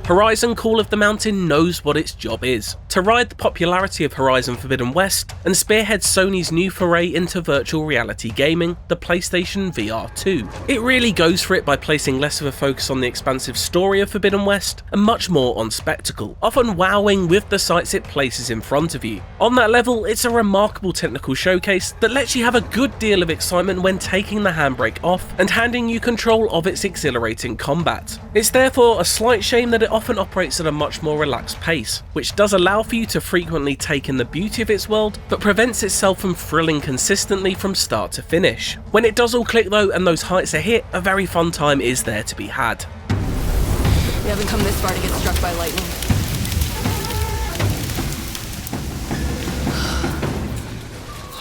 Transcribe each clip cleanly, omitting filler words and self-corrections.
Horizon Call of the Mountain knows what its job is: to ride the popularity of Horizon Forbidden West and spearhead Sony's new foray into virtual reality gaming, the PlayStation VR 2. It really goes for it by placing less of a focus on the expansive story of Forbidden West and much more on spectacle, often wowing with the sights it places in front of you. On that level, it's a remarkable technical showcase that lets you have a good deal of excitement when taking the handbrake off and handing you control of its exhilarating combat. It's therefore a slight shame that it often operates at a much more relaxed pace, which does allow for you to frequently take in the beauty of its world, but prevents itself from thrilling consistently from start to finish. When it does all click though and those heights are hit, a very fun time is there to be had. We haven't come this far to get struck by lightning.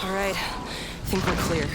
Alright, I think we're clear.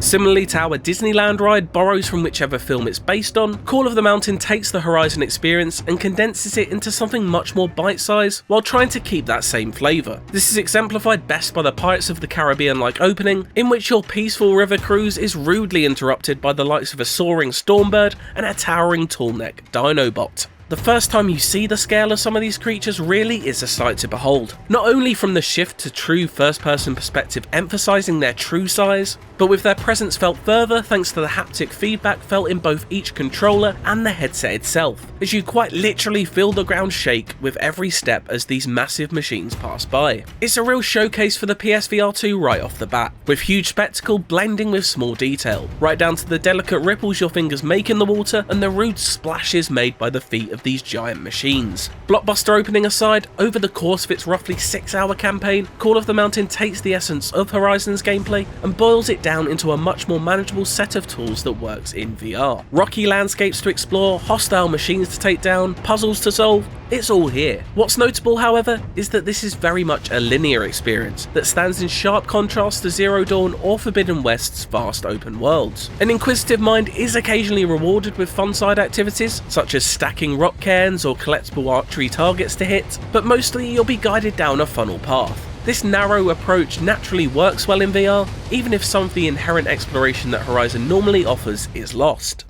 Similarly to how a Disneyland ride borrows from whichever film it's based on, Call of the Mountain takes the Horizon experience and condenses it into something much more bite-sized while trying to keep that same flavour. This is exemplified best by the Pirates of the Caribbean-like opening, in which your peaceful river cruise is rudely interrupted by the likes of a soaring Stormbird and a towering tallneck Dinobot. The first time you see the scale of some of these creatures really is a sight to behold, not only from the shift to true first-person perspective emphasising their true size, but with their presence felt further thanks to the haptic feedback felt in both each controller and the headset itself, as you quite literally feel the ground shake with every step as these massive machines pass by. It's a real showcase for the PSVR 2 right off the bat, with huge spectacle blending with small detail, right down to the delicate ripples your fingers make in the water and the rude splashes made by the feet of these giant machines. Blockbuster opening aside, over the course of its roughly 6-hour campaign, Call of the Mountain takes the essence of Horizon's gameplay and boils it down into a much more manageable set of tools that works in VR. Rocky landscapes to explore, hostile machines to take down, puzzles to solve, it's all here. What's notable, however, is that this is very much a linear experience that stands in sharp contrast to Zero Dawn or Forbidden West's vast open worlds. An inquisitive mind is occasionally rewarded with fun side activities, such as stacking rock cairns or collectible archery targets to hit, but mostly you'll be guided down a funnel path. This narrow approach naturally works well in VR, even if some of the inherent exploration that Horizon normally offers is lost.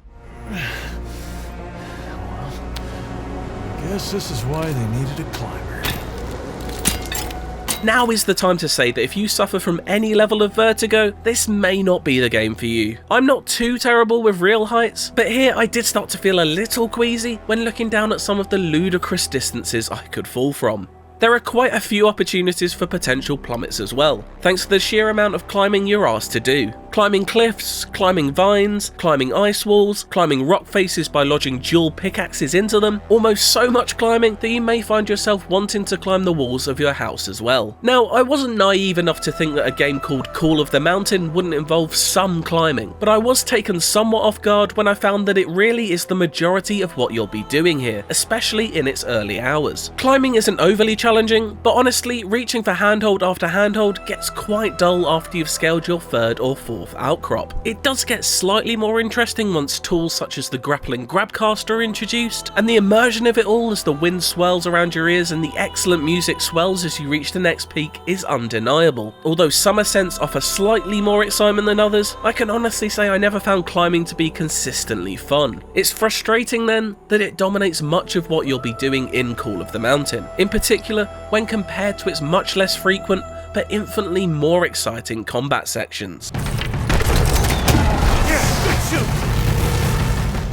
Guess this is why they needed a climber. Now is the time to say that if you suffer from any level of vertigo, this may not be the game for you. I'm not too terrible with real heights, but here I did start to feel a little queasy when looking down at some of the ludicrous distances I could fall from. There are quite a few opportunities for potential plummets as well, thanks to the sheer amount of climbing you're asked to do. Climbing cliffs, climbing vines, climbing ice walls, climbing rock faces by lodging dual pickaxes into them, almost so much climbing that you may find yourself wanting to climb the walls of your house as well. Now, I wasn't naive enough to think that a game called Call of the Mountain wouldn't involve some climbing, but I was taken somewhat off guard when I found that it really is the majority of what you'll be doing here, especially in its early hours. Climbing isn't overly challenging, but honestly, reaching for handhold after handhold gets quite dull after you've scaled your third or fourth outcrop. It does get slightly more interesting once tools such as the grappling grabcaster are introduced, and the immersion of it all as the wind swirls around your ears and the excellent music swells as you reach the next peak is undeniable. Although some ascents offer slightly more excitement than others, I can honestly say I never found climbing to be consistently fun. It's frustrating then that it dominates much of what you'll be doing in Call of the Mountain, in particular when compared to its much less frequent but infinitely more exciting combat sections.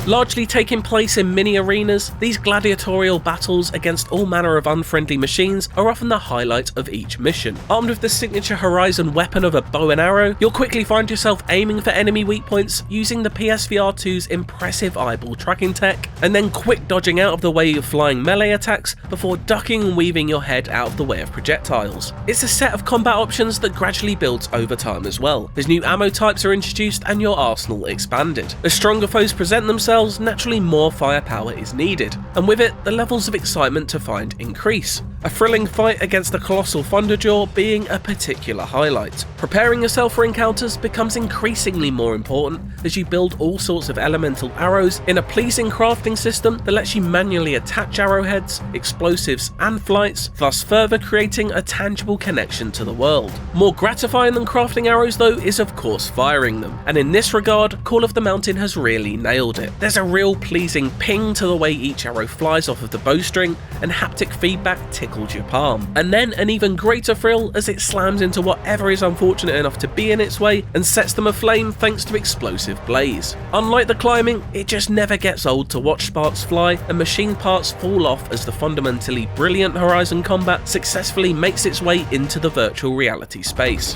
Largely taking place in mini arenas, these gladiatorial battles against all manner of unfriendly machines are often the highlight of each mission. Armed with the signature Horizon weapon of a bow and arrow, you'll quickly find yourself aiming for enemy weak points using the PSVR 2's impressive eyeball tracking tech, and then quick dodging out of the way of flying melee attacks before ducking and weaving your head out of the way of projectiles. It's a set of combat options that gradually builds over time as well, as new ammo types are introduced and your arsenal expanded. As stronger foes present themselves, naturally more firepower is needed, and with it, the levels of excitement to find increase. a thrilling fight against the colossal Thunderjaw being a particular highlight. Preparing yourself for encounters becomes increasingly more important as you build all sorts of elemental arrows in a pleasing crafting system that lets you manually attach arrowheads, explosives and flights, thus further creating a tangible connection to the world. More gratifying than crafting arrows though is of course firing them, and in this regard Call of the Mountain has really nailed it. There's a real pleasing ping to the way each arrow flies off of the bowstring, and haptic feedback tickles your palm. And then an even greater thrill as it slams into whatever is unfortunate enough to be in its way and sets them aflame thanks to explosive blaze. Unlike the climbing, it just never gets old to watch sparks fly and machine parts fall off as the fundamentally brilliant Horizon combat successfully makes its way into the virtual reality space.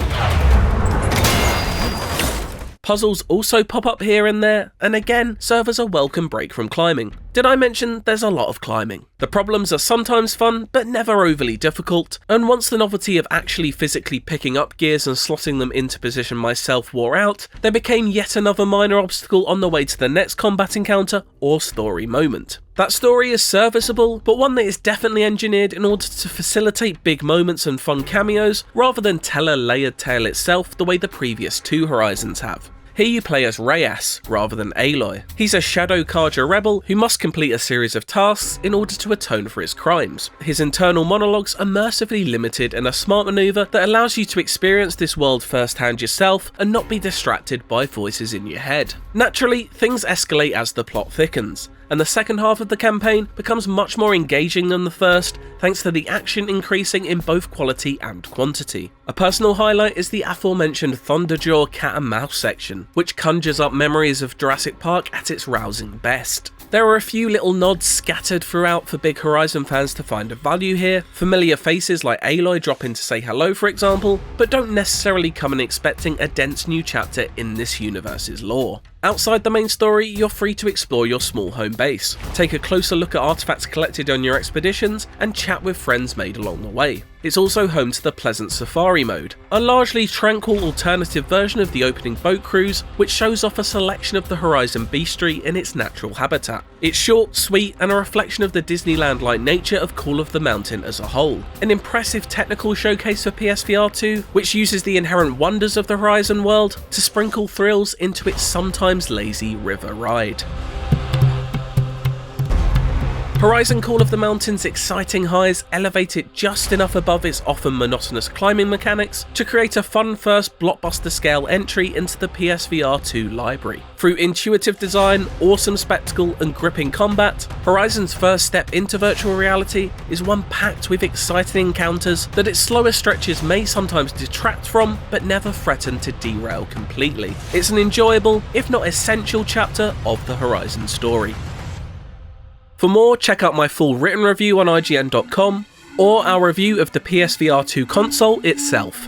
Puzzles also pop up here and there, and again serve as a welcome break from climbing. Did I mention there's a lot of climbing? The problems are sometimes fun, but never overly difficult, and once the novelty of actually physically picking up gears and slotting them into position myself wore out, there became yet another minor obstacle on the way to the next combat encounter or story moment. That story is serviceable, but one that is definitely engineered in order to facilitate big moments and fun cameos, rather than tell a layered tale itself the way the previous two Horizons have. Here you play as Reyes rather than Aloy. He's a Shadow Carja rebel who must complete a series of tasks in order to atone for his crimes. His internal monologues are mercifully limited in a smart maneuver that allows you to experience this world firsthand yourself and not be distracted by voices in your head. Naturally, things escalate as the plot thickens, and the second half of the campaign becomes much more engaging than the first, thanks to the action increasing in both quality and quantity. A personal highlight is the aforementioned Thunderjaw cat and mouse section, which conjures up memories of Jurassic Park at its rousing best. There are a few little nods scattered throughout for big Horizon fans to find a value here. Familiar faces like Aloy drop in to say hello for example, but don't necessarily come in expecting a dense new chapter in this universe's lore. Outside the main story, you're free to explore your small home base, take a closer look at artifacts collected on your expeditions, and chat with friends made along the way. It's also home to the Pleasant Safari mode, a largely tranquil alternative version of the opening boat cruise, which shows off a selection of the Horizon beastry in its natural habitat. It's short, sweet, and a reflection of the Disneyland-like nature of Call of the Mountain as a whole. An impressive technical showcase for PSVR 2, which uses the inherent wonders of the Horizon world to sprinkle thrills into its sometimes lazy river ride. Horizon Call of the Mountain's exciting highs elevate it just enough above its often monotonous climbing mechanics to create a fun first blockbuster scale entry into the PSVR 2 library. Through intuitive design, awesome spectacle and gripping combat, Horizon's first step into virtual reality is one packed with exciting encounters that its slower stretches may sometimes detract from, but never threaten to derail completely. It's an enjoyable, if not essential chapter of the Horizon story. For more, check out my full written review on IGN.com, or our review of the PSVR 2 console itself.